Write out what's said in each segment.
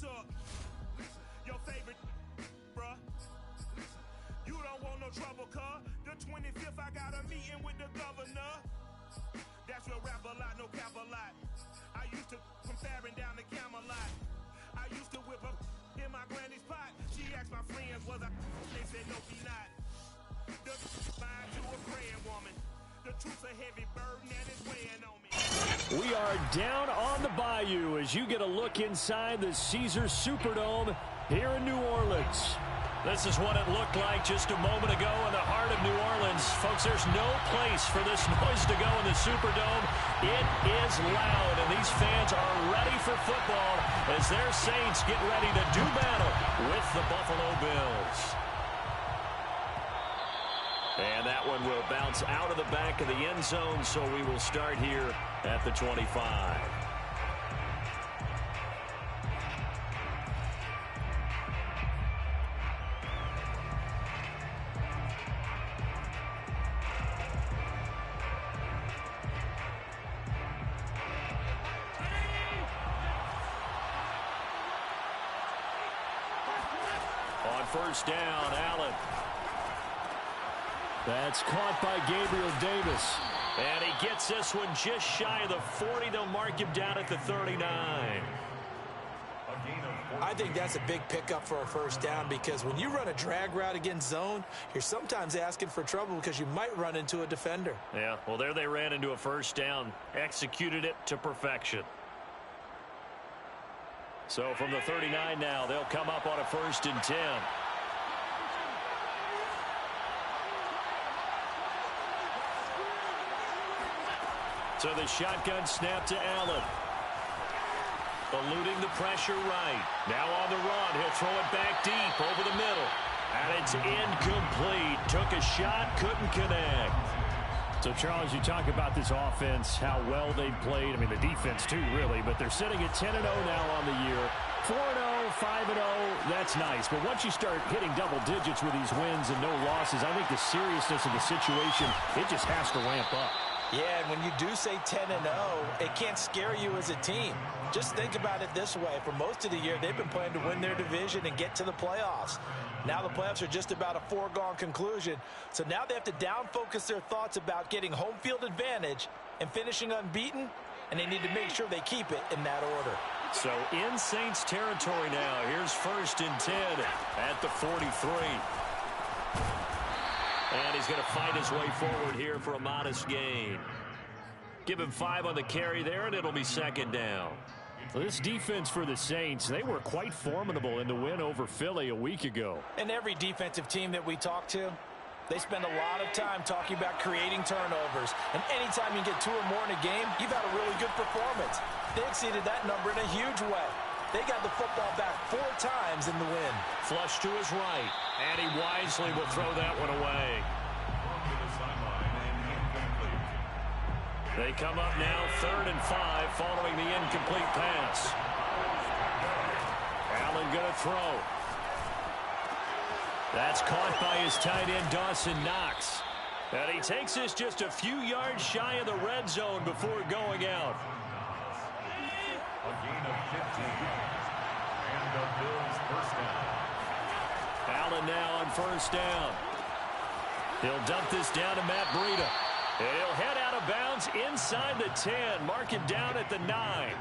What's up? Your favorite, bruh. You don't want no trouble, cuz. The 25th, I got a meeting with the governor. That's your rap a lot, no cap a lot. I used to from Farron down to Camelot. I used to whip up in my granny's pot. She asked my friends, was I? They said, no, be not. The mind to a praying woman. The truth's a heavy burden and it's weighing on me. We are down on the bayou as you get a look inside the Caesars Superdome here in New Orleans. This is what it looked like just a moment ago in the heart of New Orleans. Folks, there's no place for this noise to go in the Superdome. It is loud, and these fans are ready for football as their Saints get ready to do battle with the Buffalo Bills. And that one will bounce out of the back of the end zone, so we will start here at the 25. On first down, Allen. That's caught by Gabriel Davis. And he gets this one just shy of the 40. They'll mark him down at the 39. I think that's a big pickup for a first down because when you run a drag route against zone, you're sometimes asking for trouble because you might run into a defender. Yeah, well, there they ran into a first down, executed it to perfection. So from the 39 now, they'll come up on a 1st and 10. So the shotgun snap to Allen. Eluding the pressure right. Now on the run. He'll throw it back deep over the middle. And it's incomplete. Took a shot, couldn't connect. So, Charles, you talk about this offense, how well they've played. I mean, the defense, too, really. But they're sitting at 10-0 now on the year. 4-0, 5-0, that's nice. But once you start hitting double digits with these wins and no losses, I think the seriousness of the situation, it just has to ramp up. Yeah, and when you do say 10-0, it can't scare you as a team. Just think about it this way. For most of the year, they've been playing to win their division and get to the playoffs. Now the playoffs are just about a foregone conclusion. So now they have to down-focus their thoughts about getting home field advantage and finishing unbeaten, and they need to make sure they keep it in that order. So in Saints territory now. Here's 1st and 10 at the 43. And he's going to fight his way forward here for a modest gain. Give him 5 on the carry there, and it'll be 2nd down. Well, this defense for the Saints, they were quite formidable in the win over Philly a week ago. And every defensive team that we talk to, they spend a lot of time talking about creating turnovers. And anytime you get 2 or more in a game, you've had a really good performance. They exceeded that number in a huge way. They got the football back 4 times in the win. Flush to his right, and he wisely will throw that one away. They come up now 3rd and 5 following the incomplete pass. Allen going to throw. That's caught by his tight end, Dawson Knox. And he takes this just a few yards shy of the red zone before going out. A gain of 15. And the Bills first down. Allen now on 1st down. He'll dump this down to Matt Breida. And he'll head out of bounds inside the 10. Mark him down at the 9.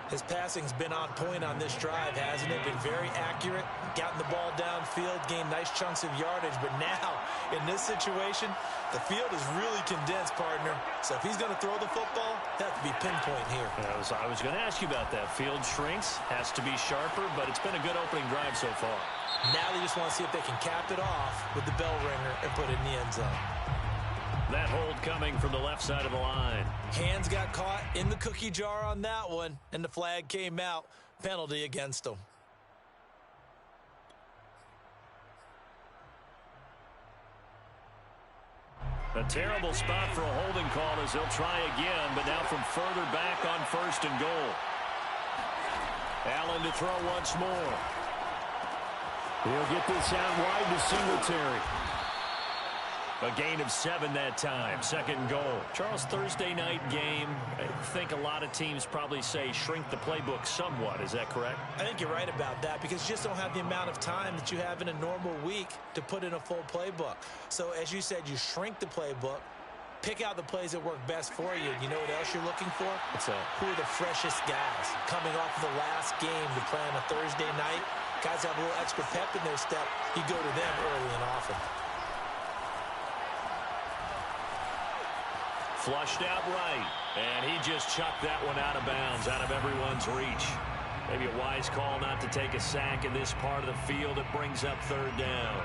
His passing's been on point on this drive, hasn't it? Been very accurate, gotten the ball downfield, gained nice chunks of yardage. But now, in this situation, the field is really condensed, partner. So if he's going to throw the football, that have to be pinpoint here. I was going to ask you about that. Field shrinks, has to be sharper, but it's been a good opening drive so far. Now they just want to see if they can cap it off with the bell ringer and put it in the end zone. That hold coming from the left side of the line. Hands got caught in the cookie jar on that one, and the flag came out. Penalty against them. A terrible spot for a holding call as they'll try again, but now from further back on 1st and goal. Allen to throw once more. He'll get this out wide to Singletary. A gain of 7 that time. Second and goal. Charles, Thursday night game, I think a lot of teams probably say shrink the playbook somewhat. Is that correct? I think you're right about that because you just don't have the amount of time that you have in a normal week to put in a full playbook. So as you said, you shrink the playbook, pick out the plays that work best for you. You know what else you're looking for? What's that? Who are the freshest guys coming off of the last game to play on a Thursday night? Guys have a little extra pep in their step. You go to them early and often. Flushed out right, and he just chucked that one out of bounds, out of everyone's reach. Maybe a wise call not to take a sack in this part of the field. It brings up third down.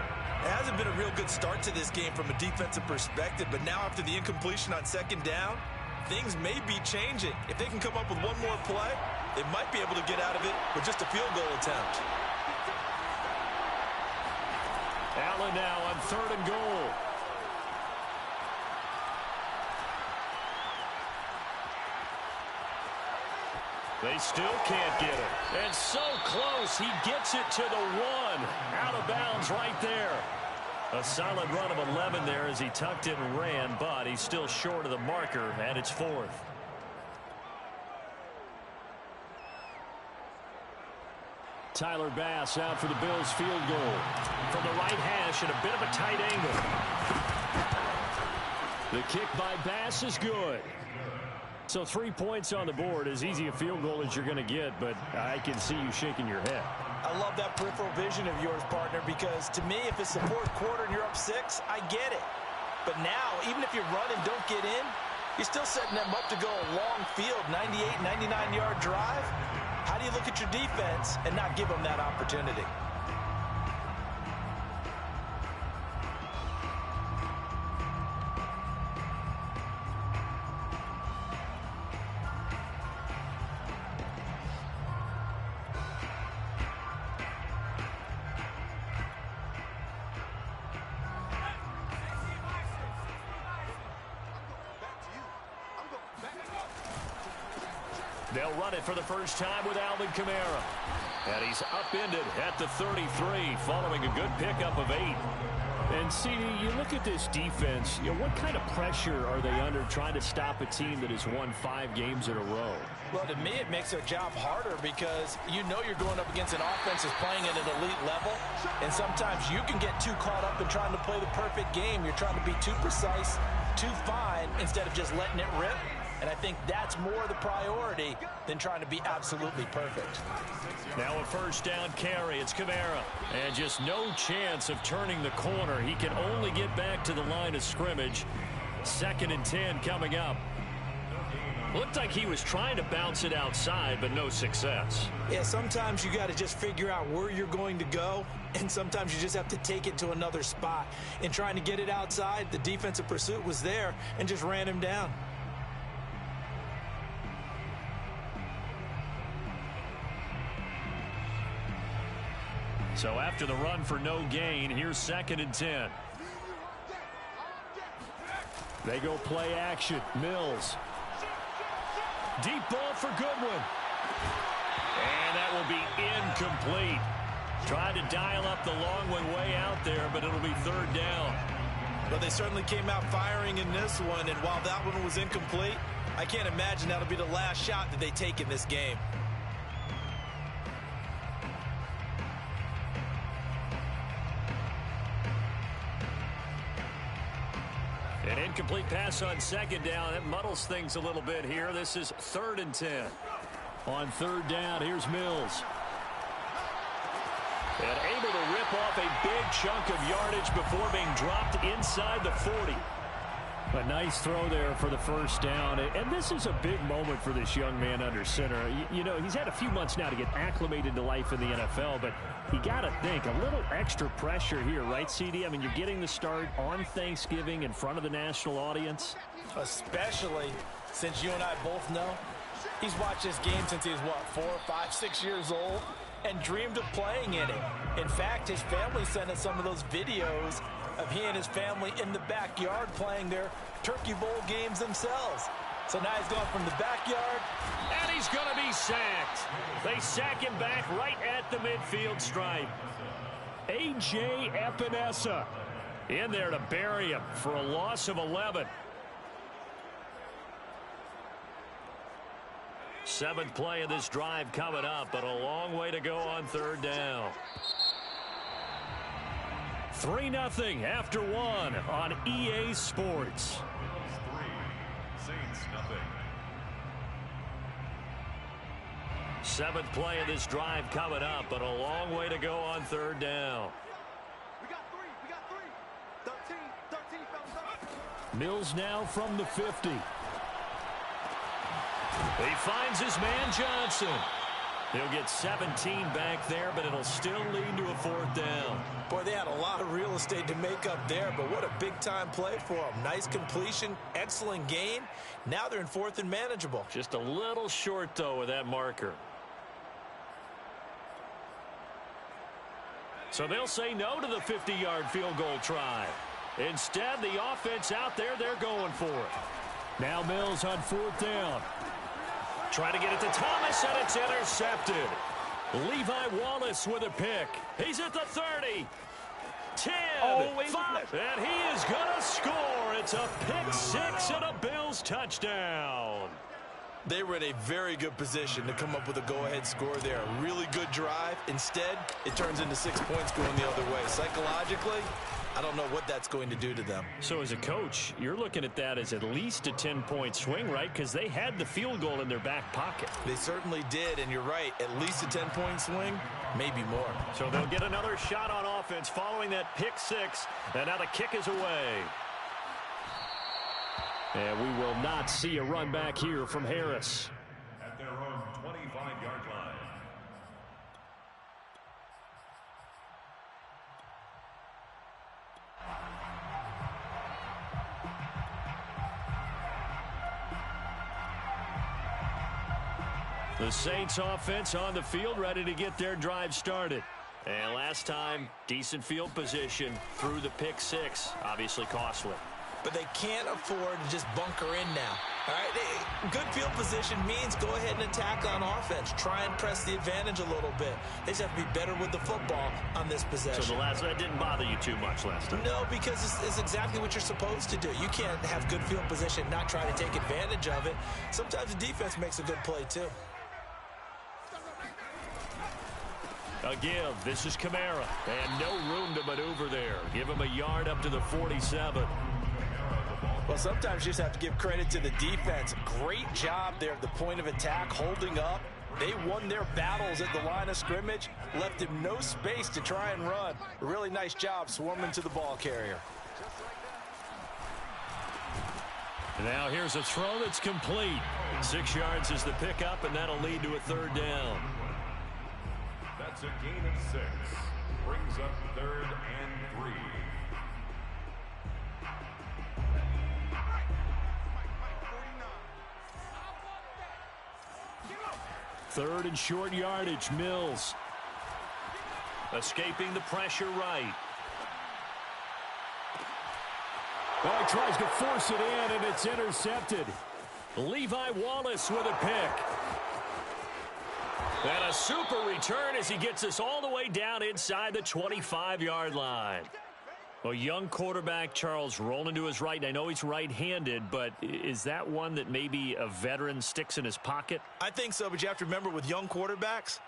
It hasn't been a real good start to this game from a defensive perspective, but now after the incompletion on second down, things may be changing. If they can come up with one more play, they might be able to get out of it with just a field goal attempt. Allen now on third and goal. They still can't get it. And so close, he gets it to the 1. Out of bounds right there. A solid run of 11 there as he tucked it and ran, but he's still short of the marker, and it's 4th. Tyler Bass out for the Bills field goal. From the right hash and a bit of a tight angle. The kick by Bass is good. So 3 points on the board, as easy a field goal as you're going to get, but I can see you shaking your head. I love that peripheral vision of yours, partner, because to me, if it's the fourth quarter and you're up 6, I get it. But now, even if you run and don't get in, you're still setting them up to go a long field, 98, 99-yard drive. How do you look at your defense and not give them that opportunity? They'll run it for the first time with Alvin Kamara. And he's upended at the 33 following a good pickup of 8. And, CD, you look at this defense, what kind of pressure are they under trying to stop a team that has won 5 games in a row? Well, to me, it makes their job harder because you know you're going up against an offense that's playing at an elite level. And sometimes you can get too caught up in trying to play the perfect game. You're trying to be too precise, too fine, instead of just letting it rip. And I think that's more the priority than trying to be absolutely perfect. Now a first down carry. It's Kamara. And just no chance of turning the corner. He can only get back to the line of scrimmage. 2nd and 10 coming up. Looked like he was trying to bounce it outside, but no success. Yeah, sometimes you got to just figure out where you're going to go, and sometimes you just have to take it to another spot. In trying to get it outside, the defensive pursuit was there and just ran him down. So after the run for no gain, here's 2nd and 10. They go play action. Mills. Deep ball for Goodwin. And that will be incomplete. Tried to dial up the long one way out there, but it'll be 3rd down. Well, they certainly came out firing in this one, and while that one was incomplete, I can't imagine that'll be the last shot that they take in this game. An incomplete pass on 2nd down. That muddles things a little bit here. This is 3rd and 10. On 3rd down, here's Mills. And able to rip off a big chunk of yardage before being dropped inside the 40. A nice throw there for the first down. And this is a big moment for this young man under center. You know, he's had a few months now to get acclimated to life in the NFL, but you got to think a little extra pressure here, right, CD? I mean, you're getting the start on Thanksgiving in front of the national audience. Especially since you and I both know he's watched this game since he was, 4, 5, 6 years old and dreamed of playing in it. In fact, his family sent us some of those videos of he and his family in the backyard playing their Turkey Bowl games themselves. So now he's gone from the backyard. And he's going to be sacked. They sack him back right at the midfield stripe. A.J. Epinesa In there to bury him for a loss of 11. Seventh play of this drive coming up, but a long way to go on third down. 3-0 after one on EA Sports. 3, Saints nothing. Seventh play of this drive coming up, but a long way to go on third down. We got three. 13, thumbs up. Mills now from the 50. He finds his man Johnson. He'll get 17 back there, but it'll still lead to a fourth down. Boy, they had a lot of real estate to make up there, but what a big-time play for them. Nice completion, excellent gain. Now they're in fourth and manageable. Just a little short, though, with that marker. So they'll say no to the 50-yard field goal try. Instead, the offense out there, they're going for it. Now Mills on fourth down. Trying to get it to Thomas, and it's intercepted. Levi Wallace with a pick. He's at the 30. 10. 5. And he is going to score. It's a pick six and a Bills touchdown. They were in a very good position to come up with a go-ahead score there. A really good drive. Instead, it turns into 6 points going the other way. Psychologically, I don't know what that's going to do to them. So as a coach, you're looking at that as at least a 10-point swing, right? Because they had the field goal in their back pocket. They certainly did, and you're right. At least a 10-point swing, maybe more. So they'll get another shot on offense following that pick six. And now the kick is away. And we will not see a run back here from Harris. At their own 25-yard line. The Saints offense on the field, ready to get their drive started. And last time, decent field position through the pick six. Obviously costly. But they can't afford to just bunker in now. All right, good field position means go ahead and attack on offense. Try and press the advantage a little bit. They just have to be better with the football on this possession. So that didn't bother you too much last time? No, because it's exactly what you're supposed to do. You can't have good field position, not try to take advantage of it. Sometimes the defense makes a good play too. A give. This is Kamara. And no room to maneuver there. Give him a yard up to the 47. Well, sometimes you just have to give credit to the defense. Great job there at the point of attack, holding up. They won their battles at the line of scrimmage, left him no space to try and run. A really nice job swarming to the ball carrier. Now here's a throw that's complete. 6 yards is the pickup, and that'll lead to a third down. That's a gain of 6. Brings up 3rd and 3. Third and short yardage, Mills. Escaping the pressure right. Well, he tries to force it in, and it's intercepted. Levi Wallace with a pick. And a super return as he gets us all the way down inside the 25-yard line. Well, young quarterback Charles rolling to his right. I know he's right-handed, but is that one that maybe a veteran sticks in his pocket? I think so, but you have to remember with young quarterbacks,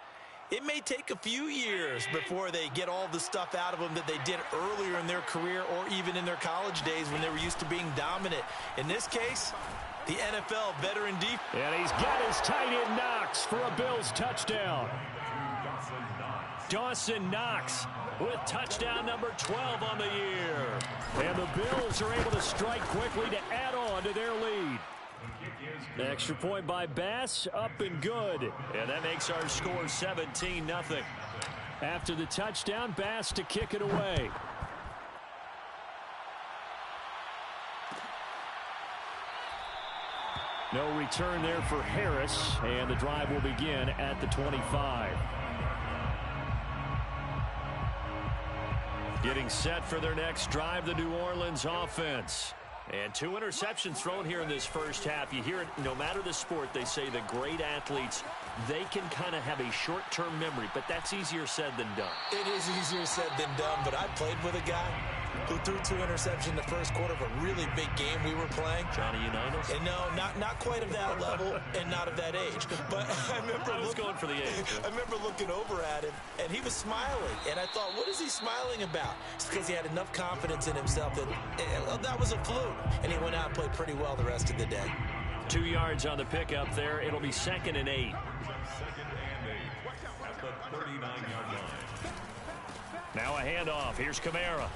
it may take a few years before they get all the stuff out of them that they did earlier in their career or even in their college days when they were used to being dominant. In this case, the NFL veteran deep. And he's got his tight end Knox for a Bills touchdown. Dawson Knox with touchdown number 12 on the year. And the Bills are able to strike quickly to add on to their lead. Extra point by Bass, up and good. And that makes our score 17-0. After the touchdown, Bass to kick it away. No return there for Harris, and the drive will begin at the 25. Getting set for their next drive, the New Orleans offense. And 2 interceptions thrown here in this first half. You hear it, no matter the sport, they say the great athletes, they can kind of have a short-term memory, but that's easier said than done. It is easier said than done, but I played with a guy who threw 2 interceptions in the first quarter of a really big game we were playing. Johnny Unitas? And no, not quite of that level and not of that age. But I was going for the age. I remember looking over at him, and he was smiling. And I thought, what is he smiling about? It's because he had enough confidence in himself that was a fluke. And he went out and played pretty well the rest of the day. 2 yards on the pickup there. It'll be 2nd and 8. 2nd and 8 at the 39-yard line. Now a handoff. Here's Kamara.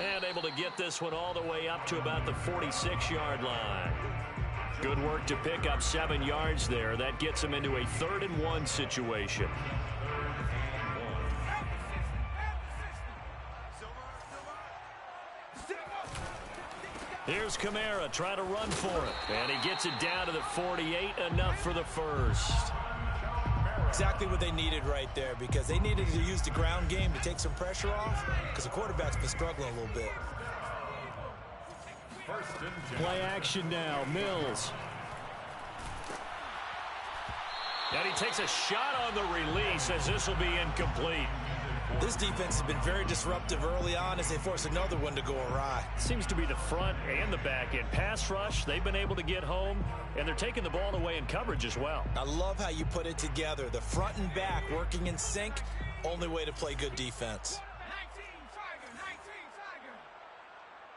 And able to get this one all the way up to about the 46-yard line. Good work to pick up 7 yards there. That gets him into a 3rd and 1 situation. Here's Kamara trying to run for it. And he gets it down to the 48, enough for the first. Exactly what they needed right there, because they needed to use the ground game to take some pressure off, because the quarterback's been struggling a little bit. Play action now, Mills. And he takes a shot on the release as this will be incomplete. This defense has been very disruptive early on as they force another one to go awry. Seems to be the front and the back end. Pass rush, they've been able to get home, and they're taking the ball away in coverage as well. I love how you put it together. The front and back working in sync, only way to play good defense. 19 Tiger.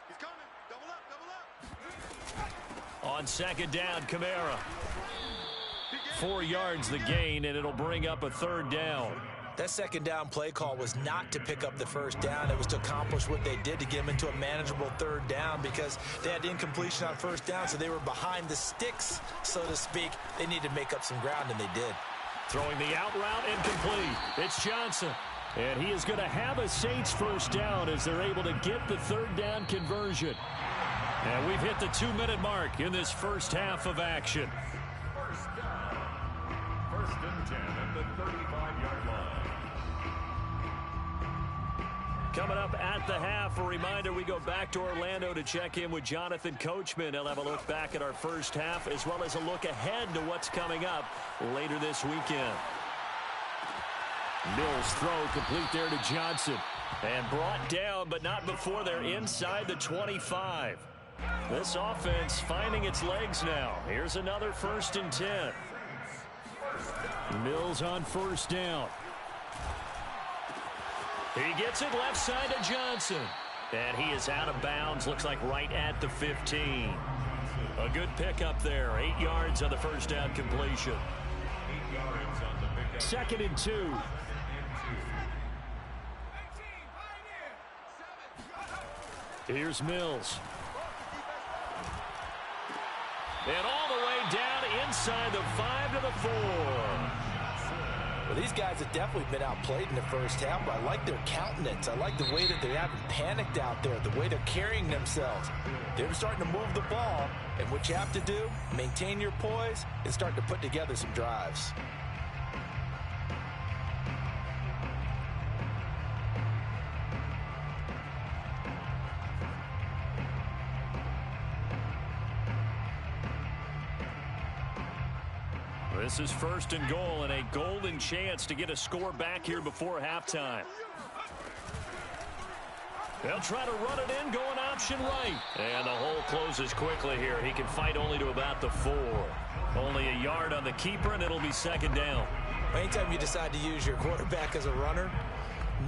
He's coming. Double up. On 2nd down, Kamara. 4 yards the gain, and it'll bring up a 3rd down. That 2nd down play call was not to pick up the 1st down. It was to accomplish what they did to get them into a manageable 3rd down, because they had incompletion on 1st down, so they were behind the sticks, so to speak. They needed to make up some ground, and they did. Throwing the out route, incomplete. It's Johnson. And he is going to have a Saints 1st down as they're able to get the 3rd down conversion. And we've hit the 2-minute mark in this first half of action. 1st and 10 at the 35-yard line. Coming up at the half, a reminder, we go back to Orlando to check in with Jonathan Coachman. He'll have a look back at our first half as well as a look ahead to what's coming up later this weekend. Mills throw complete there to Johnson. And brought down, but not before they're inside the 25. This offense finding its legs now. Here's another 1st and 10. Mills on 1st down. He gets it left side to Johnson. And he is out of bounds. Looks like right at the 15. A good pickup there. 8 yards on the 1st down completion. 8 yards on the pickup. 2nd and 2. Here's Mills. And all the way down inside the 5 to the 4. Well, these guys have definitely been outplayed in the first half, but I like their countenance. I like the way that they haven't panicked out there, the way they're carrying themselves. They're starting to move the ball, and what you have to do, maintain your poise and start to put together some drives. This is 1st and goal and a golden chance to get a score back here before halftime. They'll try to run it in, going option right. And the hole closes quickly here. He can fight only to about the 4. Only a yard on the keeper, and it'll be 2nd down. Anytime you decide to use your quarterback as a runner,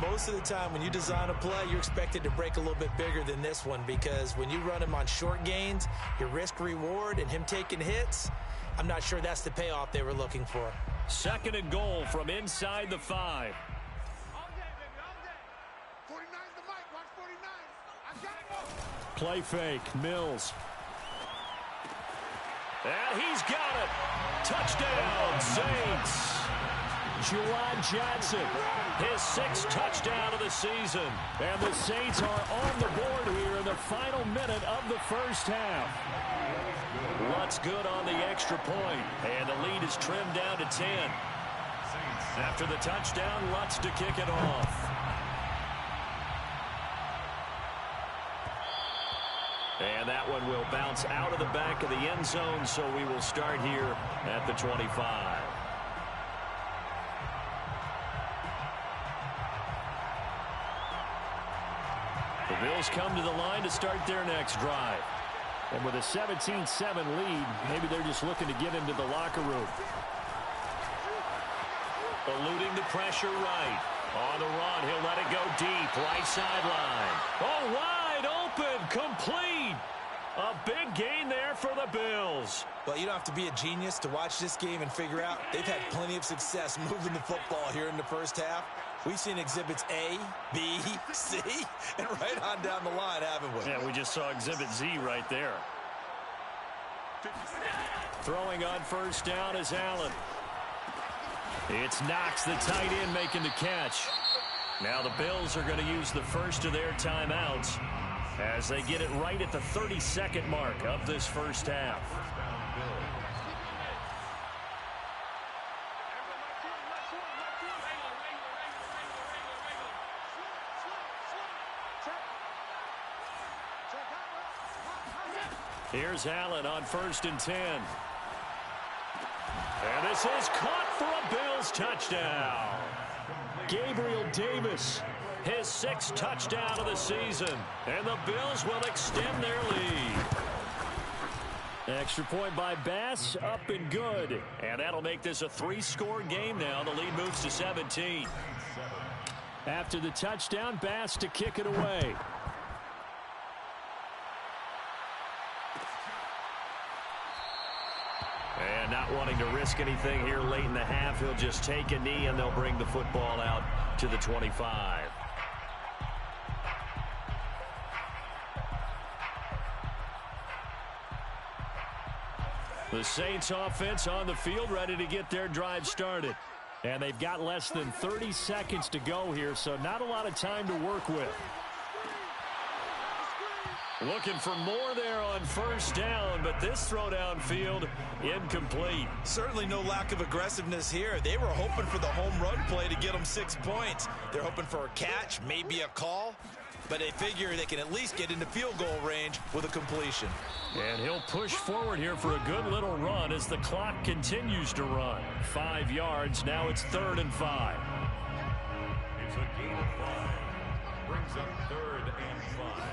most of the time when you design a play, you're expected to break a little bit bigger than this one, because when you run him on short gains, your risk-reward and him taking hits, I'm not sure that's the payoff they were looking for. 2nd and goal from inside the 5. All day, baby, all day. 49's the mic. Watch 49. I got it. Play fake. Mills. And he's got it. Touchdown, Saints. Juwan Johnson, his 6th touchdown of the season. And the Saints are on the board here in the final minute of the first half. Lutz good on the extra point, and the lead is trimmed down to 10. After the touchdown, Lutz to kick it off. And that one will bounce out of the back of the end zone, so we will start here at the 25. Bills come to the line to start their next drive. And with a 17-7 lead, maybe they're just looking to get into the locker room. Eluding the pressure right. On the run, he'll let it go deep. Right sideline. Oh, wide open. Complete. A big gain there for the Bills. Well, you don't have to be a genius to watch this game and figure out they've had plenty of success moving the football here in the first half. We've seen exhibits A, B, C, and right on down the line, haven't we? Yeah, we just saw exhibit Z right there. Throwing on first down is Allen. It's Knox, the tight end, making the catch. Now the Bills are going to use the first of their timeouts as they get it right at the 32nd mark of this first half. Here's Allen on 1st and 10. And this is caught for a Bills touchdown. Gabriel Davis, his 6th touchdown of the season. And the Bills will extend their lead. Extra point by Bass, up and good. And that'll make this a 3-score game now. The lead moves to 17. After the touchdown, Bass to kick it away. And not wanting to risk anything here late in the half, he'll just take a knee and they'll bring the football out to the 25. The Saints offense on the field ready to get their drive started. And they've got less than 30 seconds to go here, so not a lot of time to work with. Looking for more there on first down, but this throw downfield incomplete. Certainly no lack of aggressiveness here. They were hoping for the home run play to get them 6 points. They're hoping for a catch, maybe a call, but they figure they can at least get into field goal range with a completion. And he'll push forward here for a good little run as the clock continues to run. 5 yards, now it's 3rd and 5. It's a gain of 5. Brings up 3rd and 5.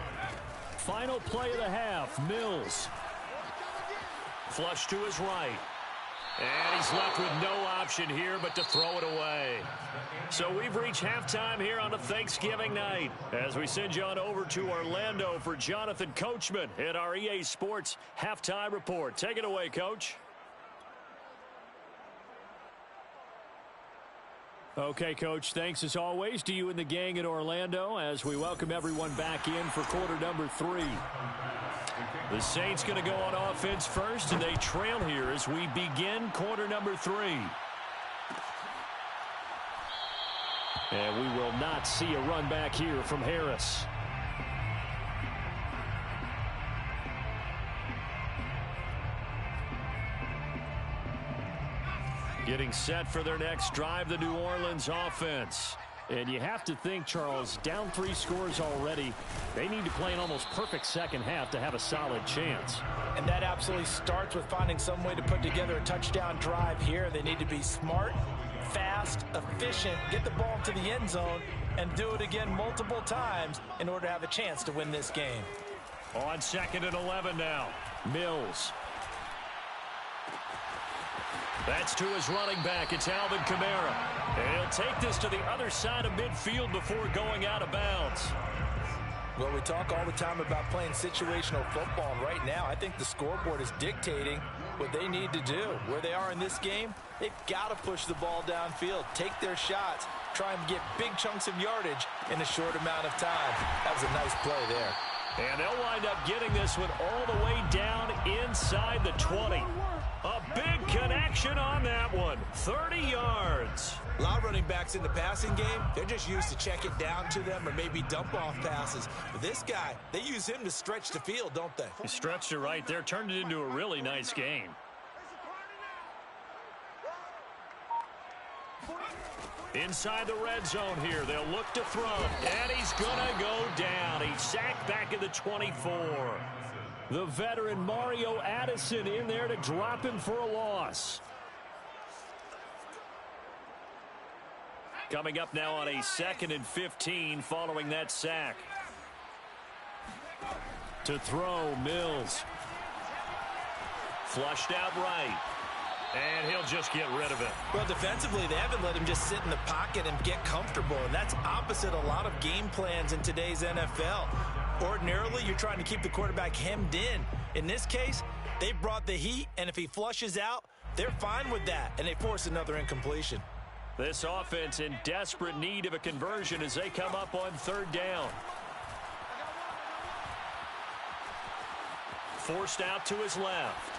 Final play of the half, Mills. Flush to his right. And he's left with no option here but to throw it away. So we've reached halftime here on a Thanksgiving night as we send you on over to Orlando for Jonathan Coachman at our EA Sports Halftime Report. Take it away, Coach. Okay, Coach, thanks as always to you and the gang in Orlando as we welcome everyone back in for quarter number 3. The Saints going to go on offense first, and they trail here as we begin quarter number 3. And we will not see a run back here from Harris. Getting set for their next drive, the New Orleans offense. And you have to think, Charles, down 3 scores already. They need to play an almost perfect second half to have a solid chance. And that absolutely starts with finding some way to put together a touchdown drive here. They need to be smart, fast, efficient, get the ball to the end zone, and do it again multiple times in order to have a chance to win this game. On 2nd and 11 now, Mills. That's to his running back. It's Alvin Kamara. And he'll take this to the other side of midfield before going out of bounds. Well, we talk all the time about playing situational football. And right now, I think the scoreboard is dictating what they need to do. Where they are in this game, they've got to push the ball downfield, take their shots, try and get big chunks of yardage in a short amount of time. That was a nice play there. And they'll wind up getting this one all the way down inside the 20. A big connection on that one. 30 yards. A lot of running backs in the passing game, they're just used to check it down to them or maybe dump off passes. But this guy, they use him to stretch the field, don't they? He stretched it right there, turned it into a really nice game. Inside the red zone here, they'll look to throw. And he's going to go down. He's sacked back at the 24. The veteran Mario Addison in there to drop him for a loss. Coming up now on a 2nd and 15 following that sack. To throw, Mills. Flushed out right. And he'll just get rid of it. Well, defensively, they haven't let him just sit in the pocket and get comfortable, and that's opposite a lot of game plans in today's NFL. Ordinarily, you're trying to keep the quarterback hemmed in. In this case, they brought the heat, and if he flushes out, they're fine with that, and they force another incompletion. This offense in desperate need of a conversion as they come up on third down. Forced out to his left.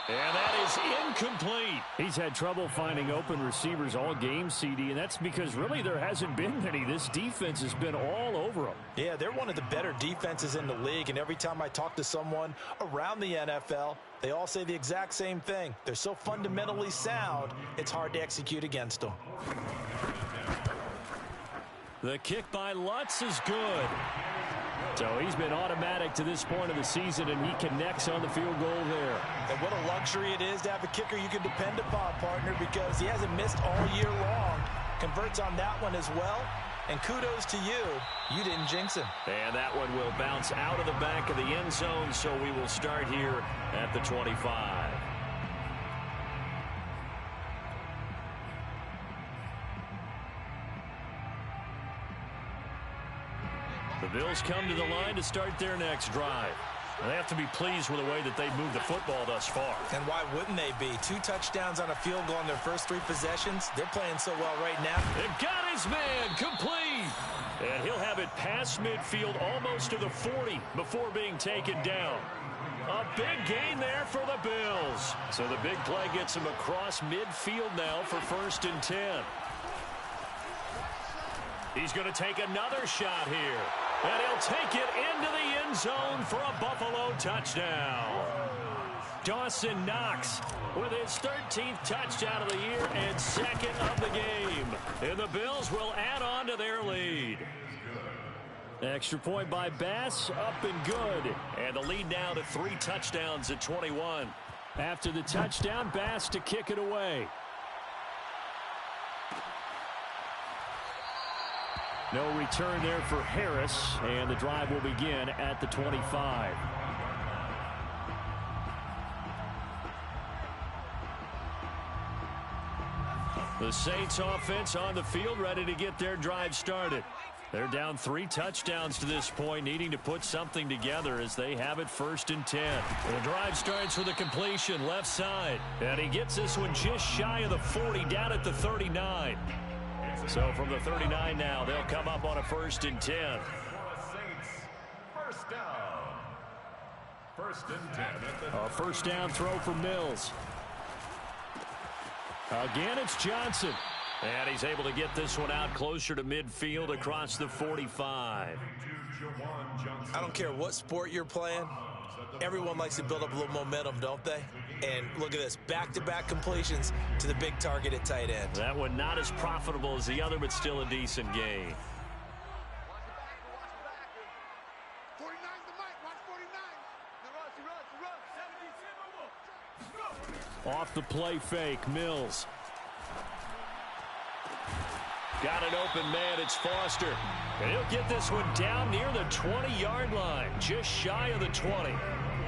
And that is incomplete. He's had trouble finding open receivers all game, CD, and that's because really there hasn't been many. This defense has been all over them. Yeah, they're one of the better defenses in the league, and every time I talk to someone around the NFL, they all say the exact same thing. They're so fundamentally sound, it's hard to execute against them. The kick by Lutz is good. So he's been automatic to this point of the season, and he connects on the field goal there. And what a luxury it is to have a kicker you can depend upon, partner, because he hasn't missed all year long. Converts on that one as well. And kudos to you. You didn't jinx him. And that one will bounce out of the back of the end zone, so we will start here at the 25. The Bills come to the line to start their next drive. They have to be pleased with the way that they've moved the football thus far. And why wouldn't they be? 2 touchdowns on a field goal in their first 3 possessions. They're playing so well right now. They've got his man complete. And he'll have it past midfield almost to the 40 before being taken down. A big gain there for the Bills. So the big play gets him across midfield now for 1st and 10. He's going to take another shot here. And he'll take it into the end zone for a Buffalo touchdown. Dawson Knox with his 13th touchdown of the year and 2nd of the game. And the Bills will add on to their lead. Extra point by Bass, up and good. And the lead now to 3 touchdowns at 21. After the touchdown, Bass to kick it away. No return there for Harris, and the drive will begin at the 25. The Saints offense on the field, ready to get their drive started. They're down 3 touchdowns to this point, needing to put something together as they have it 1st and 10. The drive starts with a completion left side, and he gets this one just shy of the 40, down at the 39. So from the 39 now, they'll come up on a 1st and 10. First down. 1st and 10. A 1st down throw for Mills. Again, it's Johnson. And he's able to get this one out closer to midfield across the 45. I don't care what sport you're playing. Everyone likes to build up a little momentum, don't they? And look at this, back-to-back completions to the big target at tight end. That one not as profitable as the other, but still a decent gain. 49's the mic. Watch 49. Off the play fake, Mills. Got an open man, it's Foster. And he'll get this one down near the 20-yard line, just shy of the 20.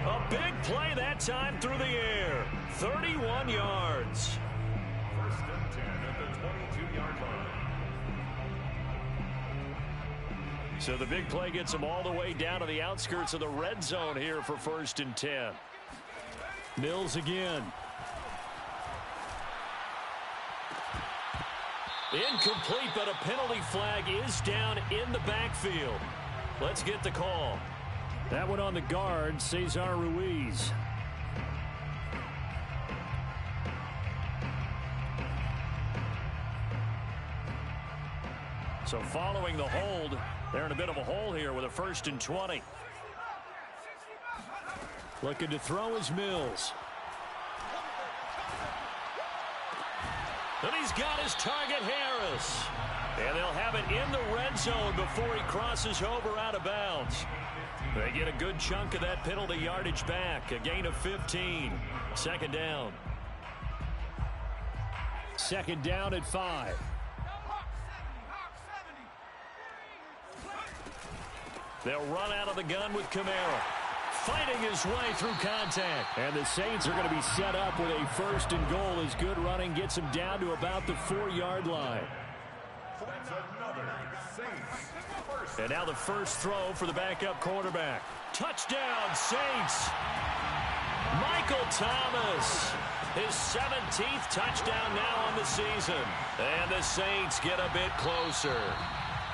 A big play that time through the air. 31 yards. 1st and 10 at the 22-yard line. So the big play gets him all the way down to the outskirts of the red zone here for 1st and 10. Mills again. Incomplete, but a penalty flag is down in the backfield. Let's get the call. That one on the guard, Cesar Ruiz. So following the hold, they're in a bit of a hole here with a 1st and 20. Looking to throw is Mills. And he's got his target, Harris. And they'll have it in the red zone before he crosses over out of bounds. They get a good chunk of that penalty yardage back. A gain of 15. 2nd down. 2nd down at 5. They'll run out of the gun with Camaro. Fighting his way through contact. And the Saints are going to be set up with a first and goal as good running gets them down to about the 4-yard line. That's another Saints. And now the first throw for the backup quarterback. Touchdown, Saints. Michael Thomas. His 17th touchdown now on the season. And the Saints get a bit closer.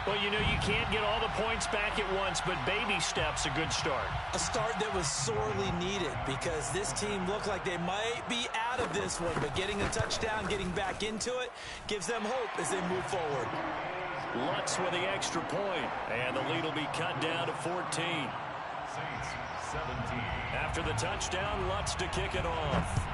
Well, you know, you can't get all the points back at once, but baby steps a good start. A start that was sorely needed because this team looked like they might be out of this one, but getting a touchdown, getting back into it, gives them hope as they move forward. Lutz with the extra point, and the lead will be cut down to 14. Saints 17. After the touchdown, Lutz to kick it off.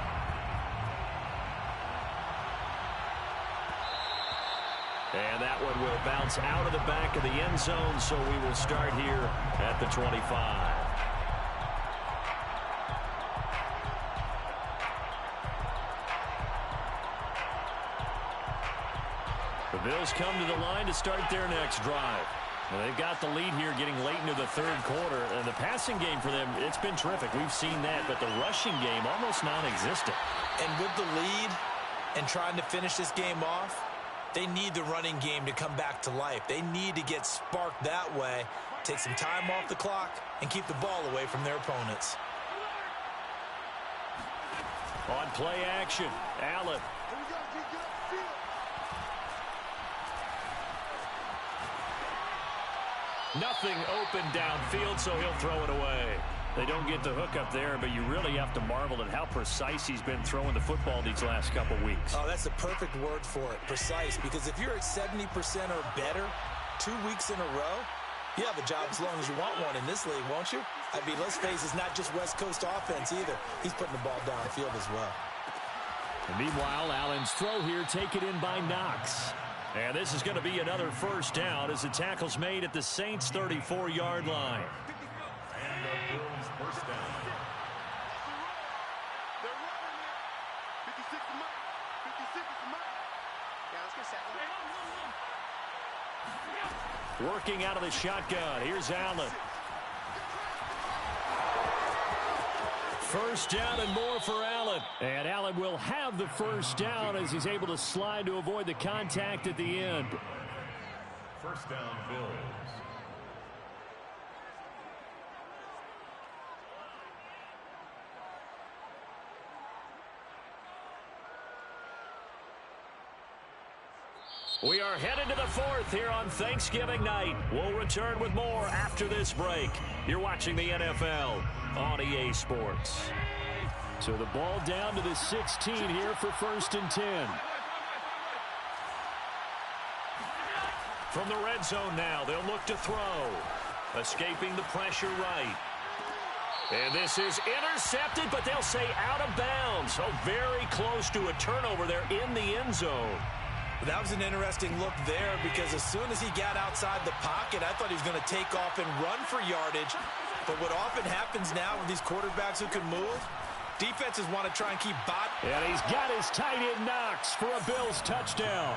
And that one will bounce out of the back of the end zone, so we will start here at the 25. The Bills come to the line to start their next drive. Well, they've got the lead here getting late into the third quarter, and the passing game for them, it's been terrific. We've seen that, but the rushing game almost non-existent. And with the lead and trying to finish this game off, they need the running game to come back to life. They need to get sparked that way, take some time off the clock, and keep the ball away from their opponents. On play action, Allen. Nothing open downfield, so he'll throw it away. They don't get the hook up there, but you really have to marvel at how precise he's been throwing the football these last couple weeks. Oh, that's the perfect word for it, precise, because if you're at 70% or better 2 weeks in a row, you have a job as long as you want one in this league, won't you? I mean, let's face it, it's not just West Coast offense either. He's putting the ball downfield as well. And meanwhile, Allen's throw here taken in by Knox. And this is going to be another first down as the tackle's made at the Saints' 34-yard line. And the Bills first down. They're running it. 56 is mine. 56 is mine. Yeah, let's get set. Working out of the shotgun. Here's Allen. First down and more for Allen. And Allen will have the first down as he's able to slide to avoid the contact at the end. First down, Bills. We are headed to the fourth here on Thanksgiving night. We'll return with more after this break. You're watching the NFL on EA Sports. So the ball down to the 16 here for first and 10. From the red zone now, they'll look to throw. Escaping the pressure right. And this is intercepted, but they'll say out of bounds. So very close to a turnover there in the end zone. That was an interesting look there because as soon as he got outside the pocket, I thought he was going to take off and run for yardage. But what often happens now with these quarterbacks who can move, defenses want to try and keep And he's got his tight end Knox for a Bills touchdown.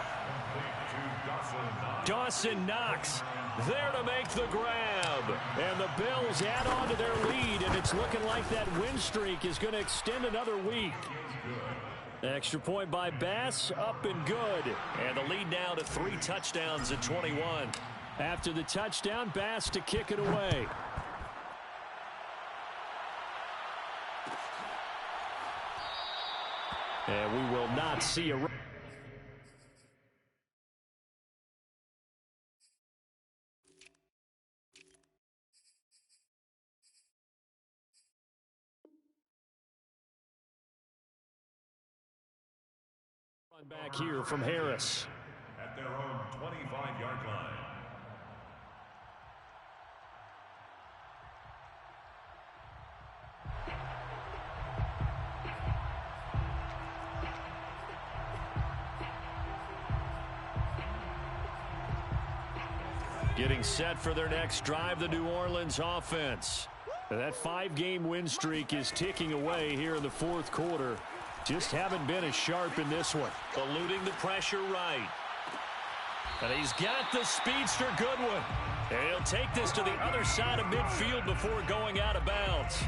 Dawson Knox there to make the grab. And the Bills add on to their lead, and it's looking like that win streak is going to extend another week. Extra point by Bass, up and good. And the lead now to 3 touchdowns at 21. After the touchdown, Bass to kick it away. And we will not see a... Back here from Harris. At their own 25-yard line. Getting set for their next drive, the New Orleans offense. That 5-game win streak is ticking away here in the fourth quarter. Just haven't been as sharp in this one. Eluding the pressure right. And he's got the speedster Goodwin. And he'll take this to the other side of midfield before going out of bounds.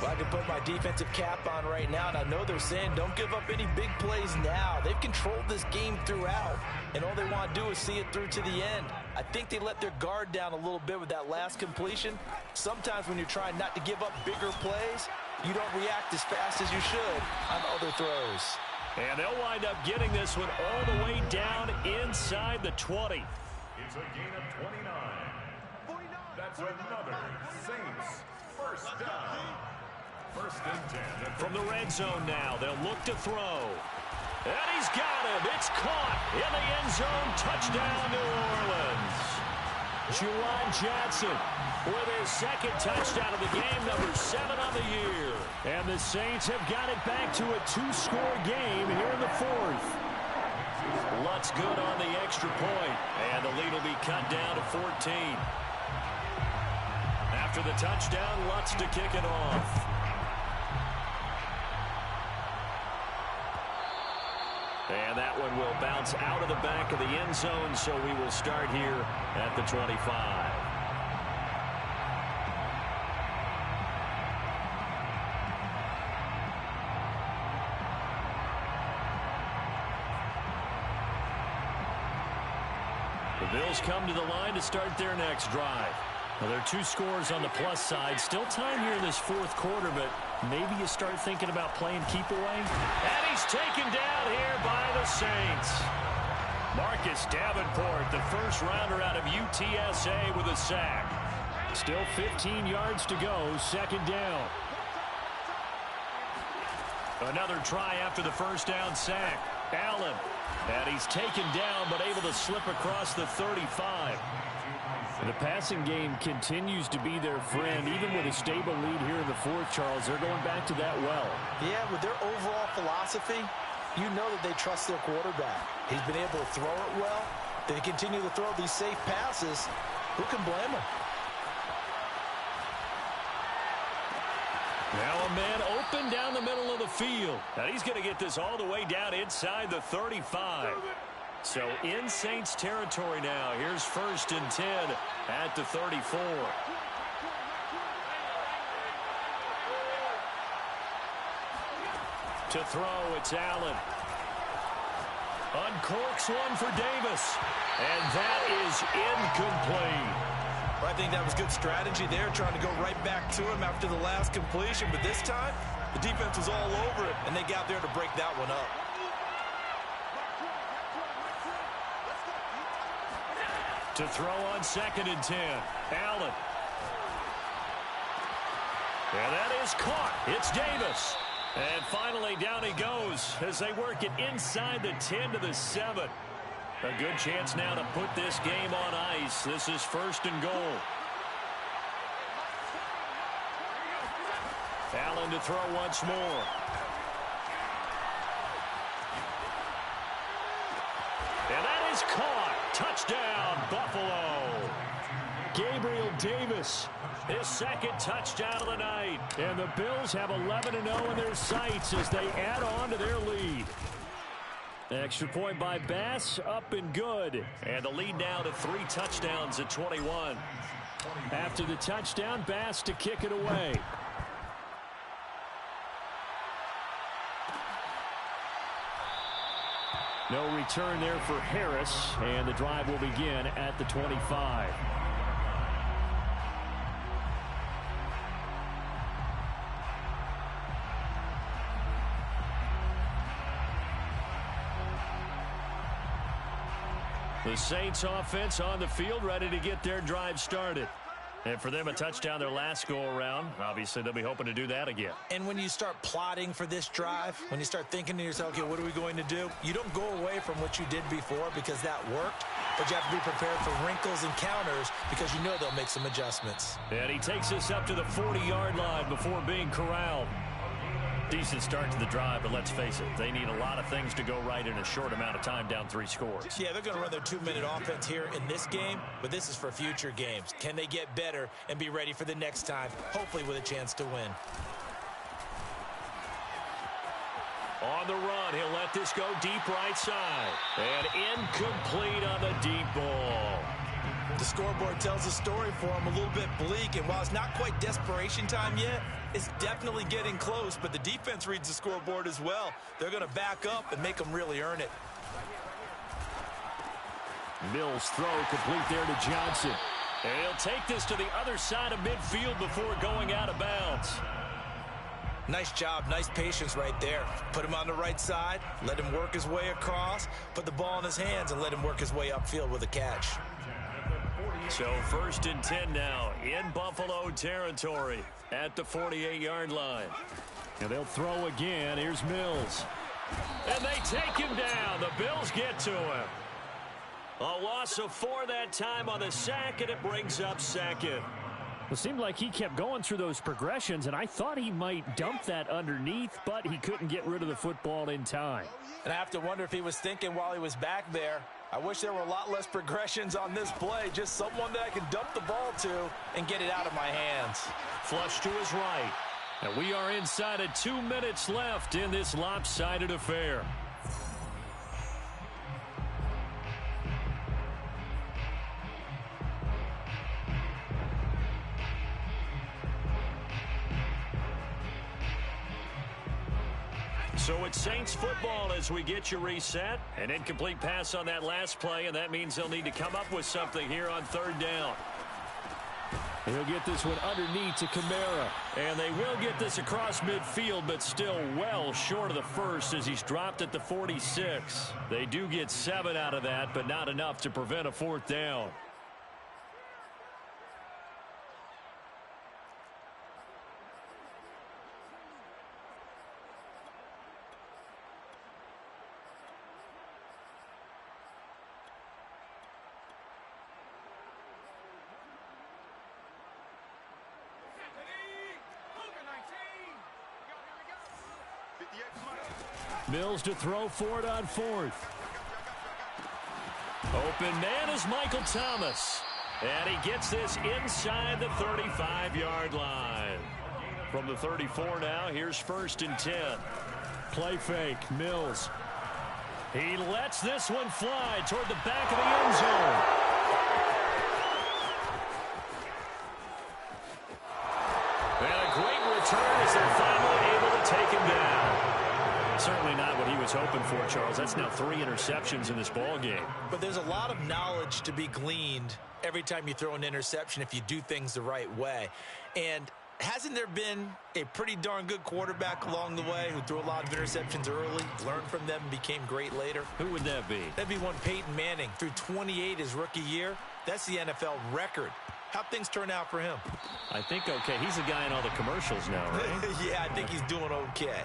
Well, I can put my defensive cap on right now, and I know they're saying don't give up any big plays now. They've controlled this game throughout, and all they want to do is see it through to the end. I think they let their guard down a little bit with that last completion. Sometimes when you're trying not to give up bigger plays, you don't react as fast as you should on other throws. And they'll wind up getting this one all the way down inside the 20. It's a gain of 29. That's another Saints first down. First and 10. From the red zone now, they'll look to throw. And he's got him. It's caught in the end zone. Touchdown, New Orleans. Juwan Johnson with his second touchdown of the game, number 7 on the year. And the Saints have got it back to a 2-score game here in the 4th. Lutz good on the extra point, and the lead will be cut down to 14. After the touchdown, Lutz to kick it off. And that one will bounce out of the back of the end zone, so we will start here at the 25. The Bills come to the line to start their next drive. Well, there are 2 scores on the plus side. Still time here in this 4th quarter, but maybe you start thinking about playing keep away. And he's taken down here by the Saints. Marcus Davenport, the first rounder out of UTSA with a sack. Still 15 yards to go, 2nd down. Another try after the first down sack. Allen. And he's taken down but able to slip across the 35. The passing game continues to be their friend. Even with a stable lead here in the 4th, Charles, they're going back to that well. Yeah, with their overall philosophy, you know that they trust their quarterback. He's been able to throw it well. They continue to throw these safe passes. Who can blame him? Now a man open down the middle of the field. And he's going to get this all the way down inside the 35. So in Saints territory now. Here's 1st and 10 at the 34. To throw, it's Allen. Uncorks one for Davis. And that is incomplete. Well, I think that was good strategy there, trying to go right back to him after the last completion. But this time, the defense was all over it, and they got there to break that one up. To throw on 2nd and 10. Allen. And that is caught. It's Davis. And finally down he goes as they work it inside the 10 to the 7. A good chance now to put this game on ice. This is 1st and goal. Allen to throw once more. And that is caught. Touchdown, Buffalo. Gabriel Davis, his 2nd touchdown of the night. And the Bills have 11-0 in their sights as they add on to their lead. Extra point by Bass, up and good. And the lead now to 3 touchdowns at 21. After the touchdown, Bass to kick it away. No return there for Harris, and the drive will begin at the 25. The Saints offense on the field, ready to get their drive started. And for them, a touchdown their last go-around. Obviously, they'll be hoping to do that again. And when you start plotting for this drive, when you start thinking to yourself, okay, what are we going to do? You don't go away from what you did before because that worked, but you have to be prepared for wrinkles and counters because you know they'll make some adjustments. And he takes us up to the 40-yard line before being corralled. Decent start to the drive, but let's face it, they need a lot of things to go right in a short amount of time, down 3 scores. Yeah, they're going to run their 2-minute offense here in this game, but this is for future games. Can they get better and be ready for the next time, hopefully with a chance to win? On the run, he'll let this go deep right side. And incomplete on the deep ball. The scoreboard tells the story for him, a little bit bleak, and while it's not quite desperation time yet, it's definitely getting close, but the defense reads the scoreboard as well. They're going to back up and make them really earn it. Mills' throw complete there to Johnson. And he'll take this to the other side of midfield before going out of bounds. Nice job, nice patience right there. Put him on the right side, let him work his way across, put the ball in his hands, and let him work his way upfield with a catch. So 1st and 10 now in Buffalo territory at the 48-yard line. And they'll throw again. Here's Mills. And they take him down. The Bills get to him. A loss of 4 that time on the sack, and it brings up 2nd. It seemed like he kept going through those progressions, and I thought he might dump that underneath, but he couldn't get rid of the football in time. And I have to wonder if he was thinking while he was back there, I wish there were a lot less progressions on this play, just someone that I can dump the ball to and get it out of my hands. Flush to his right. And we are inside of 2 minutes left in this lopsided affair. So it's Saints football as we get you reset. An incomplete pass on that last play, and that means they'll need to come up with something here on 3rd down. He'll get this one underneath to Kamara. And they will get this across midfield, but still well short of the first as he's dropped at the 46. They do get 7 out of that, but not enough to prevent a 4th down. Mills to throw for it on 4th. Open man is Michael Thomas. And he gets this inside the 35-yard line. From the 34 now, here's 1st and 10. Play fake, Mills. He lets this one fly toward the back of the end zone. And a great return as they're finally able to take him down. Certainly not what he was hoping for, Charles. That's now 3 interceptions in this ball game. But there's a lot of knowledge to be gleaned every time you throw an interception if you do things the right way. And hasn't there been a pretty darn good quarterback along the way who threw a lot of interceptions early, learned from them, and became great later? Who would that be? That'd be one Peyton Manning. Threw 28 his rookie year. That's the NFL record. How'd things turn out for him? I think okay. He's the guy in all the commercials now, right? Yeah, I think he's doing okay.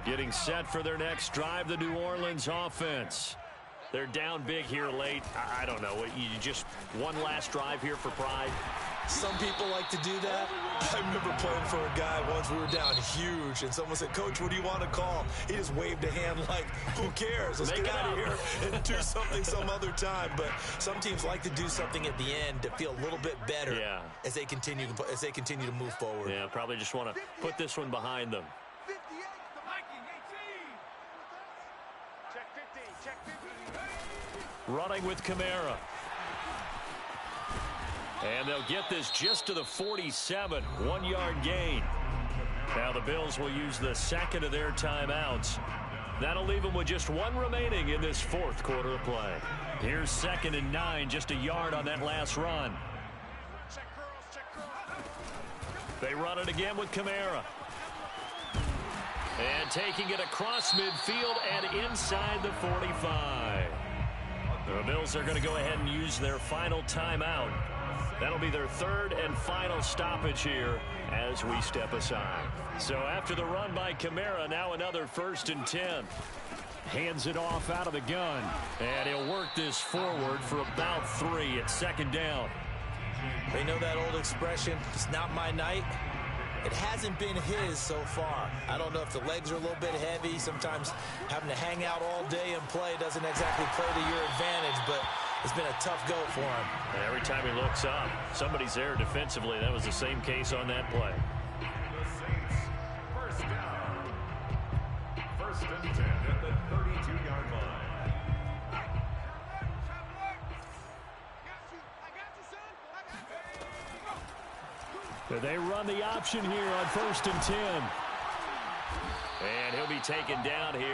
Getting set for their next drive, the New Orleans offense. They're down big here late. I don't know. You just one last drive here for pride. Some people like to do that. I remember playing for a guy once. We were down huge, and someone said, "Coach, what do you want to call?" He just waved a hand like, "Who cares? Let's get out of here and do something some other time." But some teams like to do something at the end to feel a little bit better as they continue to move forward. Yeah, probably just want to put this one behind them. Running with Kamara. And they'll get this just to the 47, 1-yard gain. Now the Bills will use the 2nd of their timeouts. That'll leave them with just 1 remaining in this 4th quarter of play. Here's 2nd and 9, just a yard on that last run. They run it again with Kamara. And taking it across midfield and inside the 45. The Bills are going to go ahead and use their final timeout. That'll be their 3rd and final stoppage here as we step aside. So after the run by Kamara, now another 1st and 10. Hands it off out of the gun. And he'll work this forward for about 3 at 2nd down. They know that old expression, it's not my night. It hasn't been his so far. I don't know if the legs are a little bit heavy. Sometimes having to hang out all day and play doesn't exactly play to your advantage, but it's been a tough go for him. And every time he looks up, somebody's there defensively. That was the same case on that play. The Saints, first down. First and 10 at the 32-yard line. They run the option here on 1st and 10. And he'll be taken down here.